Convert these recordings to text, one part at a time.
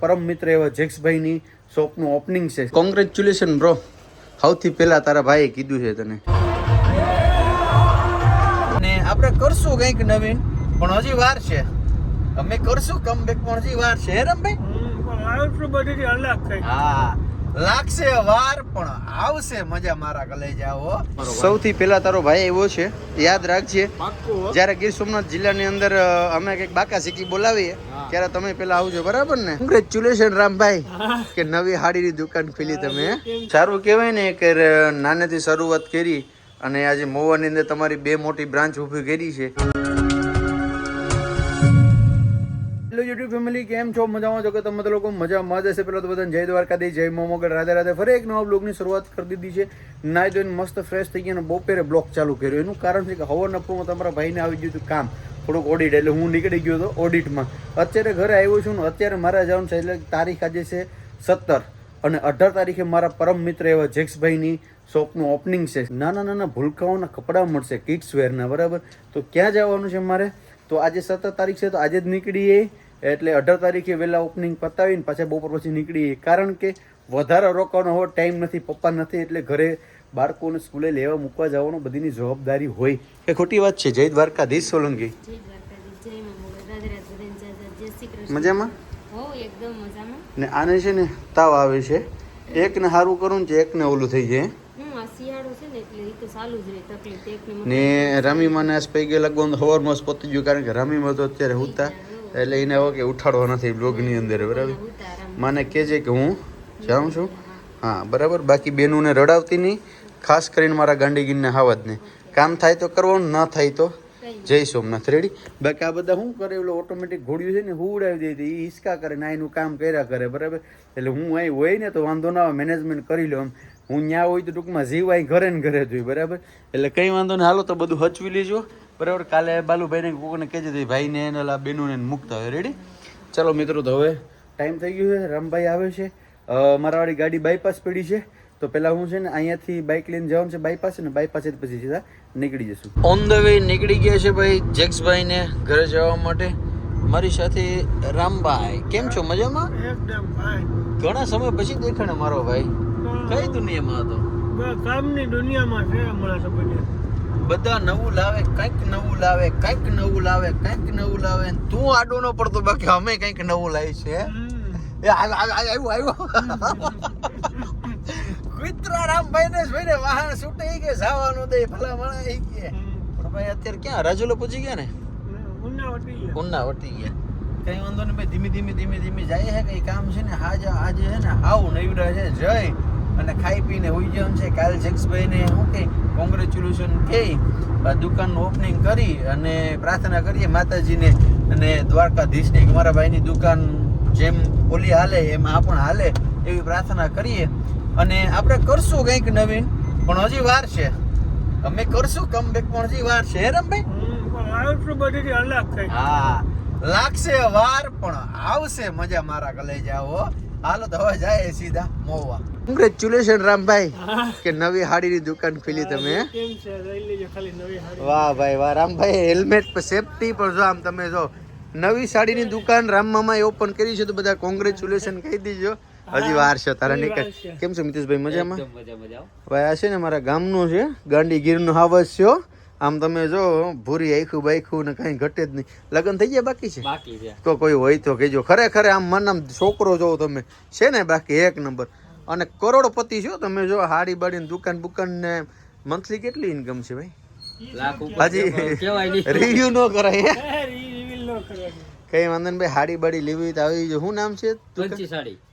પરમ મિત્ર એવા જેક્સભાઈની શોપનું ઓપનિંગ છે. Congratulation bro. સૌથી પહેલા તારા ભાઈએ કીધું છે તને. અને આપણે કરશું કંઈક નવીન, પણ હજી વાર છે. અમે કરશું કમબેક, પણ હજી વાર છે. હે રમભાઈ? હા, લાગશે વાર પણ આવશે મજા મારા કલેજાઓ. સૌથી પહેલા તારો ભાઈ એવો છે, યાદ રાખજે. જ્યારે ગીર સોમનાથ જિલ્લાની અંદર અમે કંઈક બાકા શીખી બોલાવીએ ત્યારે તમે પેલા આવજો, બરાબર ને? કોંગ્રેચ્યુલેશન રામભાઈ કે નવી હાડીની દુકાન ખોલી તમે. સારું કહેવાય ને કે નાનેથી શરૂઆત કરી અને આજે મોવાની અંદર તમારી 2 મોટી બ્રાન્ચ ઊભી કરી છે. હેલો યુટ્યુબ ફેમિલી, કેમ છો? મજામાં છો કે તમે તો લોકો મજામાં જ હશે? પેલા તો બધાને જય દ્વારકાધીશ, જય મોમોગઢ, રાધે રાધે. ફરી એક નવા બ્લોગની શરૂઆત કરી દીધી છે. નાઈ ધોઈને મસ્ત ફ્રેશ થઈ ગયા અને બપોરે બ્લોગ ચાલુ કર્યો. એનું કારણ છે કે હવારના પૂરમાં તમારા ભાઈને આવી ગયું હતું કામ, થોડુંક ઓડિટ, એટલે હું નીકળી ગયો હતો ઓડિટમાં. અત્યારે ઘરે આવ્યો છું ને અત્યારે મારે જવાનું છે. એટલે તારીખ આજે છે 17 અને 18 તારીખે મારા પરમ મિત્ર એવા જેક્સભાઈની શોપનું ઓપનિંગ છે. નાના નાના ભૂલકાઓના કપડાં મળશે, કિડ્સ વેરના, બરાબર? તો ક્યાં જવાનું છે મારે? તો આજે 17 તારીખ છે તો આજે જ નીકળીએ, એટલે 18 તારીખે વહેલા ઓપનિંગ પતાવીને પાછા બપોર પછી નીકળીએ. કારણ કે વધારે રોકાવાનો હવે ટાઈમ નથી, પપ્પા નથી, એટલે ઘરે બાળકોને સ્કૂલે લેવા મૂકવા જવાનો બધીની જવાબદારી હોય. એ ખોટી વાત છે? જય દ્વારકાધીશ સોલંકી. મજામાં? ને આને છે ને તાવ આવે છે, એકને સારું કરું ને એકને ઓલું થઈ જાય. ને રામીમાને આજ પૈ ગયા લગભગ સવારમાં જ પતી ગયું, કારણ કે રામીમાં તો અત્યારે હુતા, એટલે એને હવે કે ઉઠાડવા નથી બ્લોગની અંદર, બરાબર? મને કહેજે કે હું જાઉં છું. હા બરાબર. બાકી બેનોને રડાવતી નહીં, ખાસ કરીને મારા ગાંડીગીરને હાવજને. કામ થાય તો કરવાનું, ના થાય તો જય સોમનાથ. રેડી? બાકી આ બધા શું કરે, ઓલો ઓટોમેટિક ઘોડ્યું છે ને હું ઉડાવી દે, એ હિસકા કરે ને એનું કામ કર્યા કરે, બરાબર? એટલે હું અહીં હોય ને તો વાંધો ના આવે, મેનેજમેન્ટ કરી લો. હું ત્યાં હોય તો ટૂંકમાં જીવ અહીં ઘરે ને ઘરે જોઈ, બરાબર? એટલે કંઈ વાંધો નહીં, હાલો તો બધું હચવી લેજો, બરાબર? કાલે બાલુભાઈને કોઈને કહેજે ભાઈને એને ઓલા બેનુને મૂકતા હોય. રેડી? ચાલો મિત્રો, તો હવે ટાઈમ થઈ ગયો છે, રામભાઈ આવે છે. મારાવાળી ગાડી બાયપાસ પડી છે, તો પહેલાં હું છે ને અહીંયાથી બાઇક લઈને જવાનું છે બાયપાસ, ને બાયપાસ પછી સીધા નીકળી જશું. ઓન ધ વે નીકળી ગયા છે ભાઈ જેક્સભાઈને ઘરે જવા માટે. મારી સાથે રામભાઈ. કેમ છો? મજામાં? એકદમ ફાઇન. ઘણા સમય પછી દેખાણે મારો ભાઈ. કઈ દુનિયામાં હતો? કામની દુનિયામાં છે હમણાં તો. બધા નવું લાવે, કંઈક નવું લાવે, કંઈક નવું લાવે, કંઈક નવું લાવે. તું આડો ન પડતો, બાકી અમે કંઈક નવું લાવી છે. આવ્યું કુતરા રામભાઈ ને જોઈને વાહન છૂટે કે જવાનું દે ભલા મને કે. પણ ભાઈ અત્યારે ક્યાં રાજુલા પહોંચી ગયા ને? ઉના વટી ગયા. કઈ વાંધો નહીં ભાઈ, ધીમે ધીમે જાય છે. કઈ કામ છે ને આજે છે ને હાવ નવડા છે, જય અને ખાઈ પીને હોઈ જવાનું છે. કાલ જેક્સભાઈને શું કે કોંગ્રેચ્યુલેશન કહી દુકાનનું ઓપનિંગ કરી અને પ્રાર્થના કરીએ માતાજીને અને દ્વારકાધીશને કે મારા ભાઈની દુકાન જેમ ઓલી હાલે એમ આ પણ હાલે, એવી પ્રાર્થના કરીએ. અને આપણે કરશું કંઈક નવીન, પણ હજી વાર છે. અમે કરશું કમબેક, પણ હજી વાર છે. હે રમભાઈ? હા, લાગશે વાર પણ આવશે મજા મારા કલેજાઓ. હાલો તો હવે જાય સીધા મોવા. કોંગ્રેચ્યુલેશન રામભાઈ કે નવી હાડીની દુકાન ખોલી તમે. વાહ ભાઈ વાહ રામભાઈ. હેલ્મેટ પર સેફટી પર જો આમ તમે જો નવી સાડીની દુકાન રામમામાએ ઓપન કરી છે, તો બધા કોંગ્રેચ્યુલેશન કહી દીજો. હજી વાર છે તારા નીકળ. કેમ છો મિતેશભાઈ? મજામાં? ભાઈ આ છે ને મારા ગામનો છે, ગાંડીગીરનો હાવસ છે. આમ તમે જો ભૂરી આખું બાઈખું ને કઈ ઘટે જ નહીં. લગ્ન થઈ ગયા? બાકી છે? તો કોઈ હોય તો કહેજો. ખરેખર આમ મન છોકરો જોવો તમે છે ને, બાકી એક નંબર. અને કરોડપતિ છો તમે. જો હાડી બાડીની દુકાન બુકાન ને મંથલી કેટલી ઇન્કમ છે ભાઈ? હજી રિવ્યુ ન કરાય. કઈ વાંધો નહીં ભાઈ, હાડી બાડી લેવી તો આવી. શું નામ છે?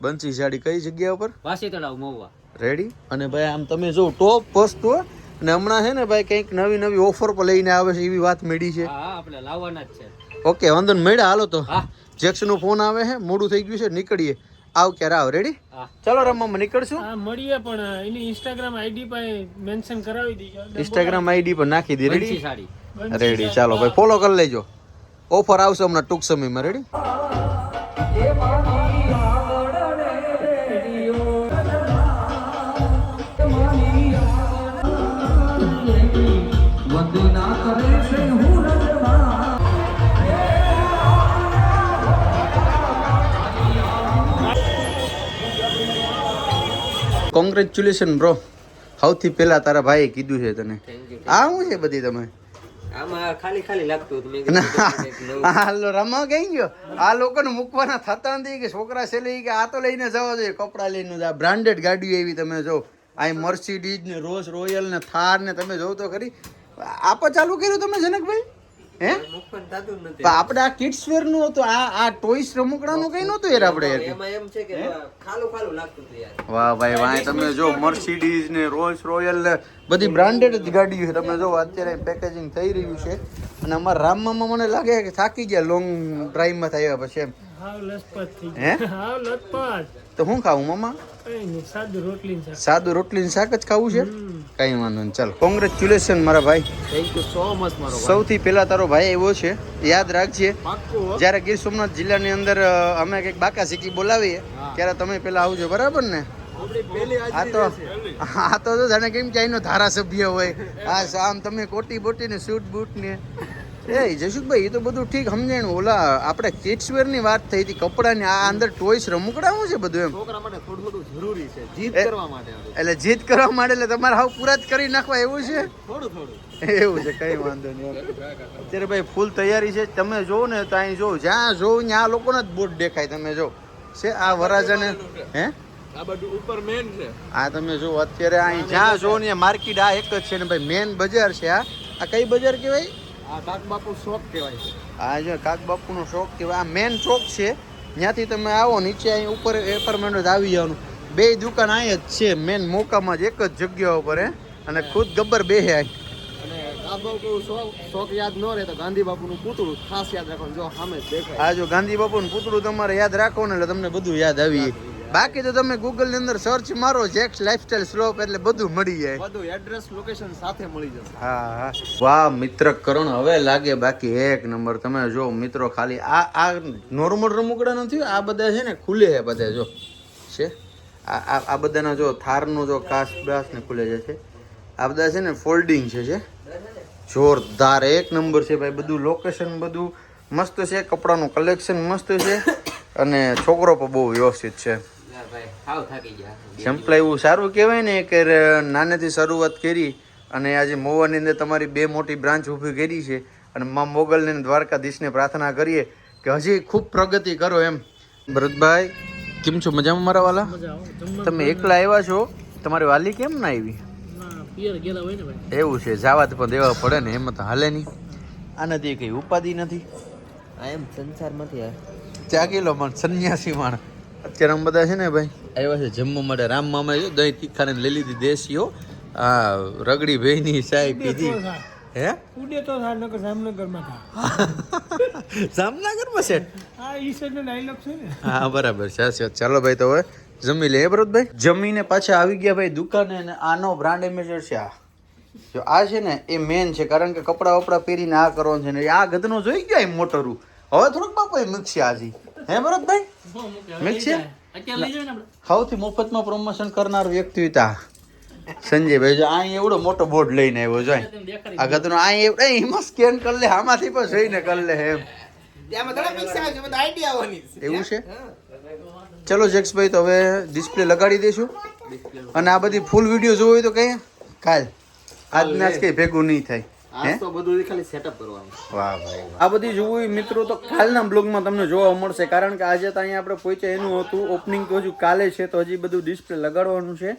બંસી સાડી. કઈ જગ્યા ઉપર? વાસી તળાવ, મહુવા. રેડી? અને ભાઈ આમ તમે જો ટોપ વસ્તુ. અને હમણાં છે ને ભાઈ કંઈક નવી ઓફર પર લઈને આવે છે એવી વાત મળી છે. આપણે લાવવાના જ છે. ઓકે વાંધો નહીં, મળ્યા. હાલો તો જેક્સ નો ફોન આવે છે, મોડું થઈ ગયું છે, નીકળીએ. આવ ક્યારે આવ. રેડી? ચાલો રમવા નીકળશું. મળીએ, પણ એની ઇન્સ્ટાગ્રામ આઈડી પર મેન્શન કરાવી દીજો. ઇન્સ્ટાગ્રામ આઈડી પર નાખી દી. રેડી? રેડી. ચાલો ભાઈ, ફોલો કરી લેજો. ઓફર આવશે હમણાં ટૂંક સમયમાં. રેડી? Congratulation bro. સૌથી પહેલા તારા ભાઈએ કીધું છે તને. આ શું છે બધી તમે આમાં ખાલી લાગતું હતું. મેં કીધું હાલો રમવા કઈ ગયો. આ લોકોને મૂકવાના થતા નથી કે છોકરા છે કે આ તો લઈને જવા જોઈએ, કપડા લઈને આ બ્રાન્ડેડ ગાડીઓ એવી તમે જો આ મર્સિડીઝ ને રોલ્સ રોયલ ને થાર ને તમે જોવ તો ખરી. આપો ચાલુ કર્યું તમે જનકભાઈ? હે આપણે આ કિડ્સ વેર નું હતું, આ ટોયસ રમકડા નું કઈ નતું યાર આપણે. એમાં એમ છે કે ખાલું લાગતું હતું યાર. વાહ ભાઈ વાહ, તમે જો મર્સિડીઝ ને રોલ્સ રોયલ ને બધી બ્રાન્ડેડ જ ગાડીઓ છે. તમે જો અત્યારે પેકેજિંગ થઈ રહ્યું છે. અને અમારા રામમાં મને લાગે કે થાકી ગયા લોંગ ડ્રાઈવ માં થયા પછી એમ. હે તો શું ખાવું મામા? સાદું રોટલી શાક જ ખાવું છે? કઈ વાંધો નહીં, ચાલ. કોંગ્રેચ્યુલેશન મારા ભાઈ. થેન્ક યુ સો મચ મારો. સૌથી પહેલા તારો ભાઈ એવો છે, યાદ રાખજે જ્યારે ગીર સોમનાથ જિલ્લાની અંદર અમે કંઈક બાકા શીખી બોલાવીએ ત્યારે તમે પેલા આવજો, બરાબર ને? આ તો જાણે કેમ કે અહીંનો ધારાસભ્ય હોય. આમ તમે કોટી બોટી ને સૂટ બૂટ ને એ જશુભાઈ એ તો બધું ઠીક સમજાણું. ઓલા આપણે કિડ્સ વેર ની વાત થઈ હતી, કપડા ની. આ અંદર ટોયસ રમકડા શું છે બધું એમ? છોકરા માટે થોડું જરૂરી છે, જીત કરવા માટે. એટલે જીત કરવા માટે એટલે તમારે હાવ પૂરા જ કરી નાખવા એવું છે? થોડું એવું છે, કઈ વાંધો નહીં. અત્યારે ભાઈ ફૂલ તૈયારી છે. તમે જોવો ને તો અહીં જોવો, જ્યાં જોવો ત્યાં લોકોના જ બોર્ડ દેખાય. તમે જો છે આ વરાજાને હે આ બધું ઉપર મેન છે. આ તમે જો અત્યારે અહીં જ્યાં જોવો ને માર્કેટ આ એક જ છે ને ભાઈ, મેન બજાર છે. આ કઈ બજાર કહેવાય? આ કાકબાપુ શોપ કહેવાય છે. આ જો કાકબાપુનો શોપ કહેવાય. આ મેન ચોક છે, ત્યાંથી તમે આવો નીચે અહીં ઉપર એપાર્ટમેન્ટ આવી જવાનું. બે દુકાન અહીં જ છે મેન મોકામાં જ, એક જ જગ્યા ઉપર. હે અને ખુદ ગબ્બર બે હે અહીં. અને કાકબાપુ શોખ યાદ ન રહે તો ગાંધી બાપુનું પૂતળું ખાસ યાદ રાખવાનું. જો સામે જ દેખાય. આ જો ગાંધી બાપુનું પૂતળું તમારે યાદ રાખો ને એટલે તમને બધું યાદ આવી. બાકી તો તમે ગૂગલ ની અંદર સર્ચ મારો જેક્સ લાઇફસ્ટાઇલ સ્લોપ એટલે બધું મળી જાય. બધું એડ્રેસ લોકેશન સાથે મળી જશે. હા. વાહ મિત્ર કરણ, હવે લાગે બાકી એક નંબર. તમે જો મિત્રો ખાલી આ નોર્મલ રમકડા નથી, આ બધા છે ને ખુલે છે બધા. જો છે આ બધાના જો થારનું જો કાચ બાસ ને ખુલે છે. આ બધા છે ને ફોલ્ડિંગ છે. જોરદાર એક નંબર છે ભાઈ. બધું લોકેશન બધું મસ્ત છે, કપડાનું કલેક્શન મસ્ત છે અને છોકરો પણ બહુ વ્યવસ્થિત છે. સિમ્પલ એવું સારું કહેવાય ને કે નાનેથી શરૂઆત કરી અને આજે મોવાની અંદર તમારી બે મોટી બ્રાન્ચ ઊભી કરી છે. અને મા મોગલને દ્વારકાધીશને પ્રાર્થના કરીએ કે હજી ખૂબ પ્રગતિ કરો એમ. ભરતભાઈ કેમ છો? મજામાં મારા વાલા? તમે એકલા આવ્યા છો? તમારી વાલી કેમ ના આવી? એવું છે, જવા પણ દેવા પડે ને, એમાં તો હાલે નહીં. આનાથી કઈ ઉપાધિ નથી. એમ સંસારમાંથી ત્યાં કિલો માણ સંન્યાસી માણ. અત્યારે આમ બધા છે ને ભાઈ આવ્યા છે જમવા માટે. રામ મામા જો દહીં તીખાને લઈ લીધી દેશીઓ. આ રગડી ભાઈની ચાય પીધી. હે ઉડે તો જામનગરમાં જામનગરમાં સેટ. હા ઈ સાઈડનો ડાયલોગ છે ને. હા બરાબર છે. ચાલો ભાઈ તો હવે જમી લે. ભરતભાઈ જમીને પાછા આવી ગયા ભાઈ દુકાને. અને આનો બ્રાન્ડ એમ્બેસેડર છે આ. જો આ છે ને એ મેન છે, કારણ કે કપડા વપડા પહેરીને આ કરવાનું છે ને. આ ગધનો જોઈ ગયા એમ મોટરું. હવે થોડુંક બાપા મિક્સ છે આજી. હે ભરતભાઈ મિક્સ છે. સૌથી મફતમાં પ્રમોશન કરનાર વ્યક્તિ હતા સંજયભાઈ. જો અહીં એવડો મોટો બોર્ડ લઈને આવ્યો જોઈ. આ ગધનો અહીં એમાં સ્કેન કરી લે, આમાંથી પણ જોઈને કરી લે એમ. એવું છે. ચલો જેક્સભાઈ તો હવે ડિસ્પ્લે લગાડી દઈશું. અને આ બધી ફૂલ વિડીયો જોવો હોય તો કઈ કાલ આજના જ કઈ ભેગું નહીં થાય. તો બધું ખાલી સેટઅપ કરવાનું. વાહ ભાઈ. આ બધી જોવું મિત્રો તો કાલના બ્લોગમાં તમને જોવા મળશે, કારણ કે આજે તો અહીંયા આપણે પહોંચ્યા એનું હતું. ઓપનિંગ તો હજુ કાલે છે, તો હજી બધું ડિસ્પ્લે લગાડવાનું છે.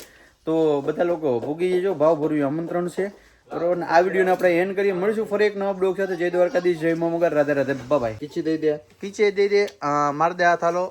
તો બધા લોકો ભોગી જજો, ભાવભર્યું આમંત્રણ છે. બરોબર. આ વિડીયોને આપણે એન્ડ કરીએ. મળીશું ફરી એક નવા બ્લોગ સાથે. જય દ્વારકાધીશ, જય મા મોગલ, રાધે રાધે, બાય. પીછે દઈ દે માર દે હાથ હાલો.